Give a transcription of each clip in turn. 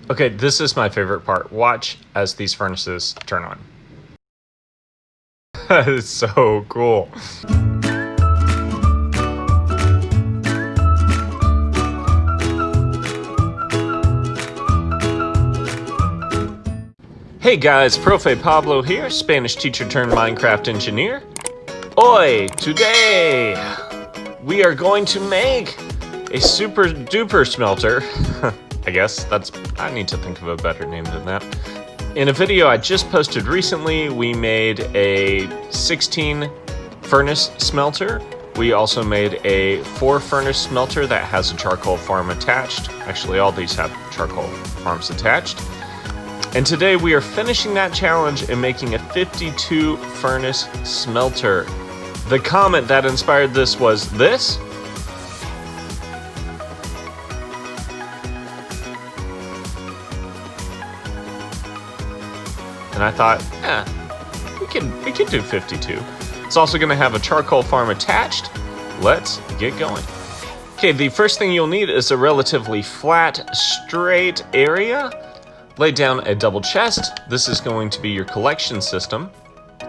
Okay, this is my favorite part. Watch as these furnaces turn on. That is so cool. Hey guys, Profe Pablo here, Spanish teacher turned Minecraft engineer. Hoy, today, we are going to make a super duper smelter. I guess I need to think of a better name than that. In a video I just posted recently, we made a 16 furnace smelter. We also made a 4 furnace smelter that has a charcoal farm attached. Actually, all these have charcoal farms attached. And today we are finishing that challenge and making a 52 furnace smelter. The comment that inspired this was this. And I thought, we could do 52. It's also gonna have a charcoal farm attached. Let's get going. Okay, the first thing you'll need is a relatively flat, straight area. Lay down a double chest. This is going to be your collection system.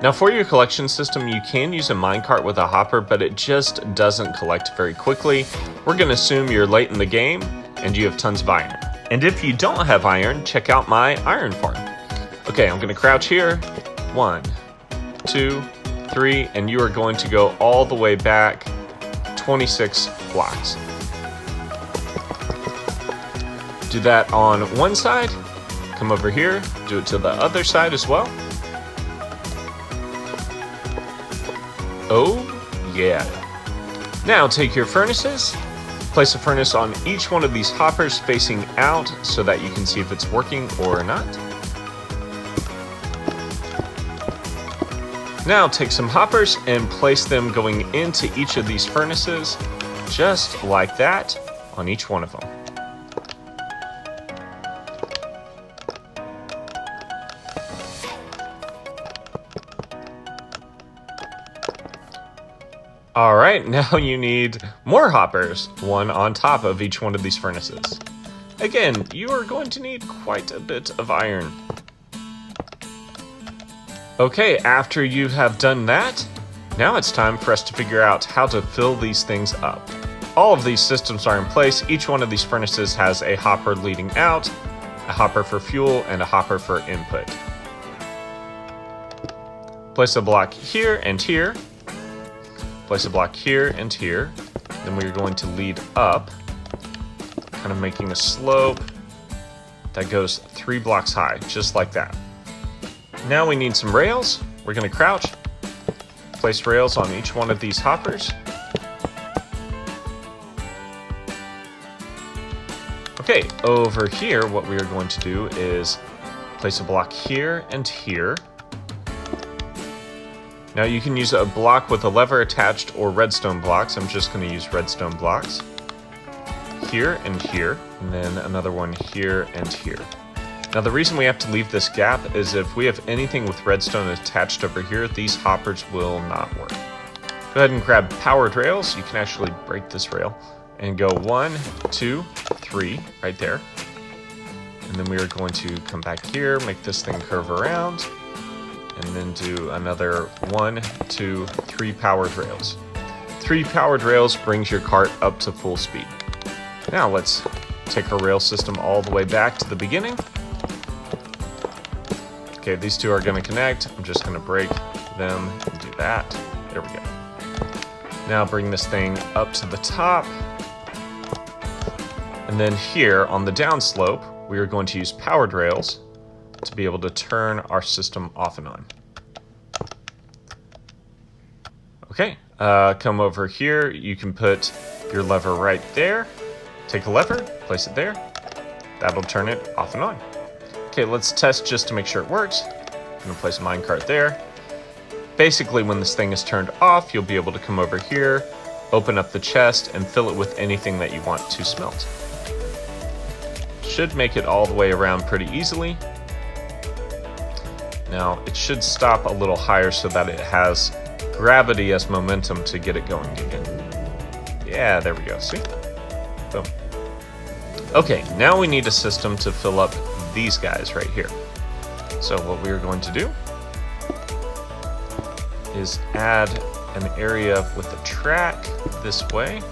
Now for your collection system, you can use a minecart with a hopper, but it just doesn't collect very quickly. We're gonna assume you're late in the game and you have tons of iron. And if you don't have iron, check out my iron farm. Okay, I'm gonna crouch here. 1, 2, 3, and you are going to go all the way back 26 blocks. Do that on one side. Come over here, do it to the other side as well. Oh, yeah. Now take your furnaces, place a furnace on each one of these hoppers facing out so that you can see if it's working or not. Now take some hoppers and place them going into each of these furnaces, just like that, on each one of them. Alright, now you need more hoppers, one on top of each one of these furnaces. Again, you are going to need quite a bit of iron. Okay, after you have done that, now it's time for us to figure out how to fill these things up. All of these systems are in place. Each one of these furnaces has a hopper leading out, a hopper for fuel, and a hopper for input. Place a block here and here. Place a block here and here. Then we're going to lead up, kind of making a slope that goes 3 blocks high, just like that. Now we need some rails. We're going to crouch, place rails on each one of these hoppers. Okay, over here, what we are going to do is place a block here and here. Now you can use a block with a lever attached or redstone blocks. I'm just going to use redstone blocks. Here and here, and then another one here and here. Now the reason we have to leave this gap is if we have anything with redstone attached over here, these hoppers will not work. Go ahead and grab powered rails. You can actually break this rail and go 1, 2, 3 right there. And then we are going to come back here, make this thing curve around, and then do another 1, 2, 3 powered rails. 3 powered rails brings your cart up to full speed. Now let's take our rail system all the way back to the beginning. Okay, these two are going to connect. I'm just going to break them and do that. There we go. Now bring this thing up to the top. And then here on the downslope, we are going to use powered rails to be able to turn our system off and on. Okay, come over here. You can put your lever right there. Take a lever, place it there. That'll turn it off and on. Okay, let's test just to make sure it works. I'm gonna place a minecart there. Basically, when this thing is turned off, you'll be able to come over here, open up the chest, and fill it with anything that you want to smelt. Should make it all the way around pretty easily. Now, it should stop a little higher so that it has gravity as momentum to get it going again. Yeah, there we go, see? Boom. Okay, now we need a system to fill up these guys right here. So what we're going to do is add an area with a track this way.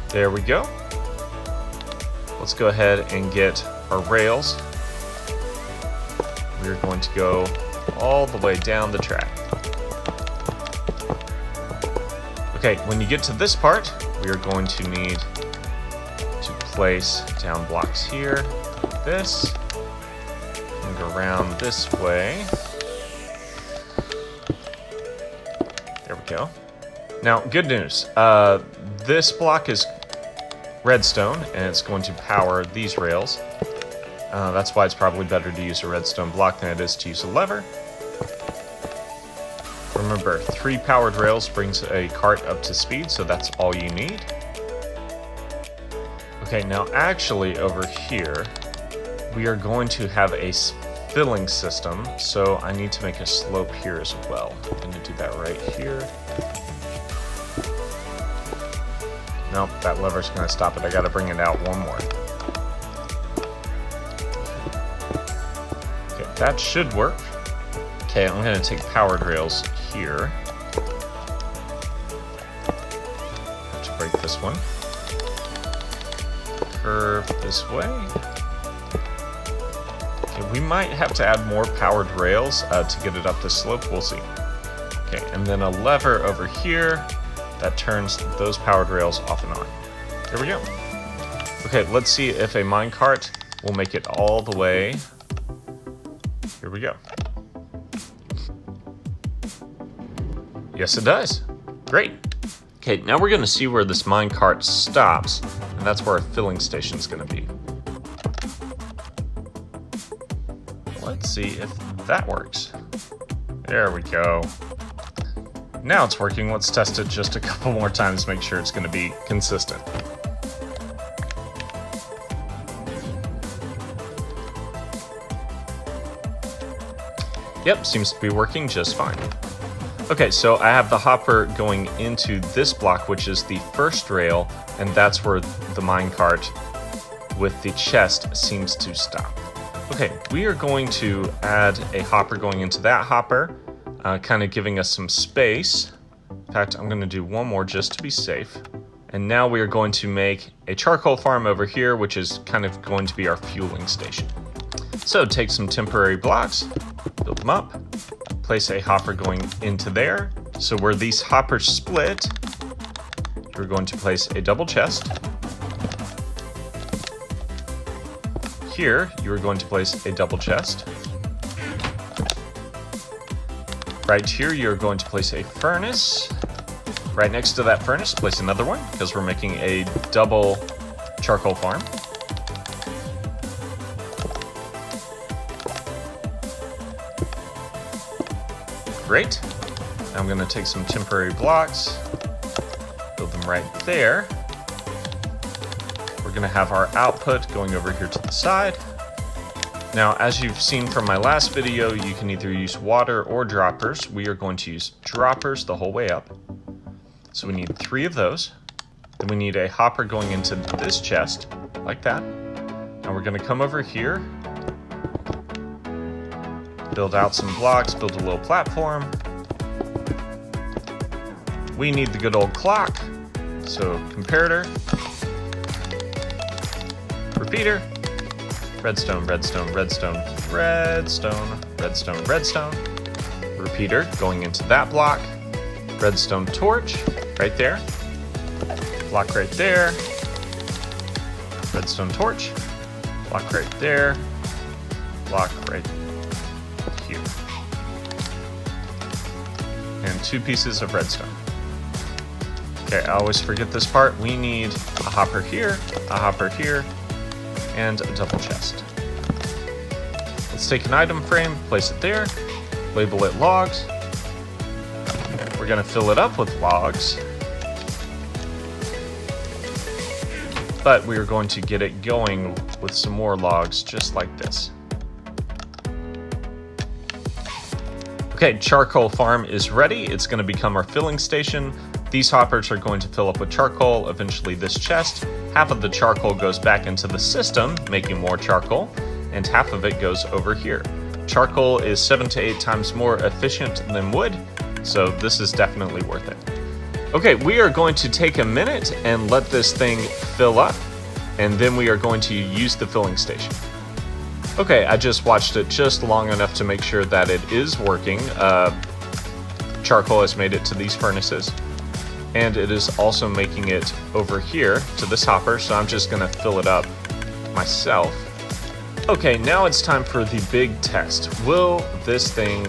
There we go. Let's go ahead and get our rails. We're going to go all the way down the track. Okay, when you get to this part, we are going to need to place down blocks here, like this, and go around this way. There we go. Now, good news. This block is redstone, and it's going to power these rails. That's why it's probably better to use a redstone block than it is to use a lever. Remember, 3 powered rails brings a cart up to speed, so that's all you need. Okay, now actually over here, we are going to have a filling system, so I need to make a slope here as well. I'm going to do that right here. Nope, that lever's going to stop it. I got to bring it out one more. Okay, that should work. Okay, I'm going to take powered rails here. Have to break this one. Curve this way. Okay, we might have to add more powered rails to get it up this slope. We'll see. Okay, and then a lever over here that turns those powered rails off and on. There we go. Okay, let's see if a minecart will make it all the way. Here we go. Yes, it does. Great. Okay, now we're going to see where this minecart stops, and that's where our filling station is going to be. Let's see if that works. There we go. Now it's working. Let's test it just a couple more times, make sure it's going to be consistent. Yep, seems to be working just fine. Okay, so I have the hopper going into this block, which is the first rail, and that's where the minecart with the chest seems to stop. Okay, we are going to add a hopper going into that hopper, kind of giving us some space. In fact, I'm going to do one more just to be safe. And now we are going to make a charcoal farm over here, which is kind of going to be our fueling station. So take some temporary blocks, build them up, place a hopper going into there. So where these hoppers split, we're going to place a double chest. Here, you are going to place a double chest. Right here, you're going to place a furnace. Right next to that furnace, place another one, because we're making a double charcoal farm. Great. Now I'm going to take some temporary blocks, build them right there. We're going to have our output going over here to the side. Now, as you've seen from my last video, you can either use water or droppers. We are going to use droppers the whole way up. So we need 3 of those. Then we need a hopper going into this chest, like that. Now we're going to come over here, build out some blocks, build a little platform. We need the good old clock. So comparator, repeater, redstone, redstone, redstone, redstone, redstone, redstone, repeater going into that block, redstone torch right there, block right there, redstone torch, block right there, block right here, and 2 pieces of redstone. Okay, I always forget this part. We need a hopper here, and a double chest. Let's take an item frame, place it there, label it logs. We're going to fill it up with logs, but we are going to get it going with some more logs just like this. Okay, charcoal farm is ready. It's going to become our filling station. These hoppers are going to fill up with charcoal, eventually this chest, half of the charcoal goes back into the system, making more charcoal, and half of it goes over here. Charcoal is 7 to 8 times more efficient than wood, so this is definitely worth it. Okay, we are going to take a minute and let this thing fill up, and then we are going to use the filling station. Okay, I just watched it just long enough to make sure that it is working. Charcoal has made it to these furnaces, and it is also making it over here to this hopper, so I'm just gonna fill it up myself. Okay, now it's time for the big test. Will this thing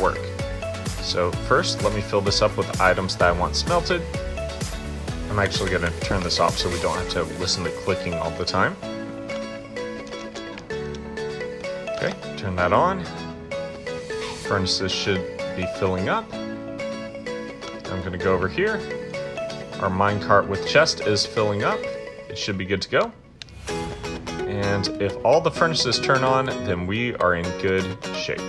work? So first, let me fill this up with items that I want smelted. I'm actually gonna turn this off so we don't have to listen to clicking all the time. Okay, turn that on. Furnaces should be filling up. I'm gonna go over here. Our minecart with chest is filling up. It should be good to go. And if all the furnaces turn on, then we are in good shape.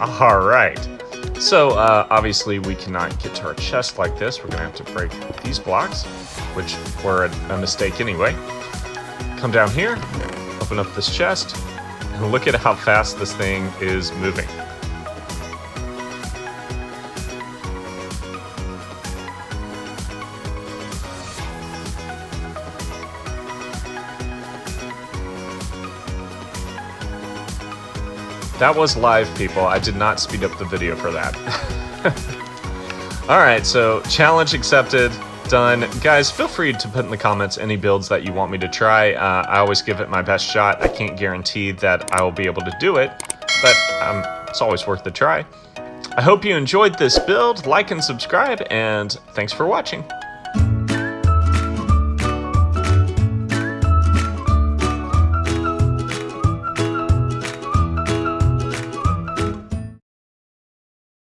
All right. So obviously we cannot get to our chest like this. We're gonna have to break these blocks, which were a mistake anyway. Come down here, open up this chest, and look at how fast this thing is moving. That was live, people. I did not speed up the video for that. Alright, so challenge accepted, done. Guys, feel free to put in the comments any builds that you want me to try. I always give it my best shot. I can't guarantee that I will be able to do it, but it's always worth the try. I hope you enjoyed this build. Like and subscribe, and thanks for watching.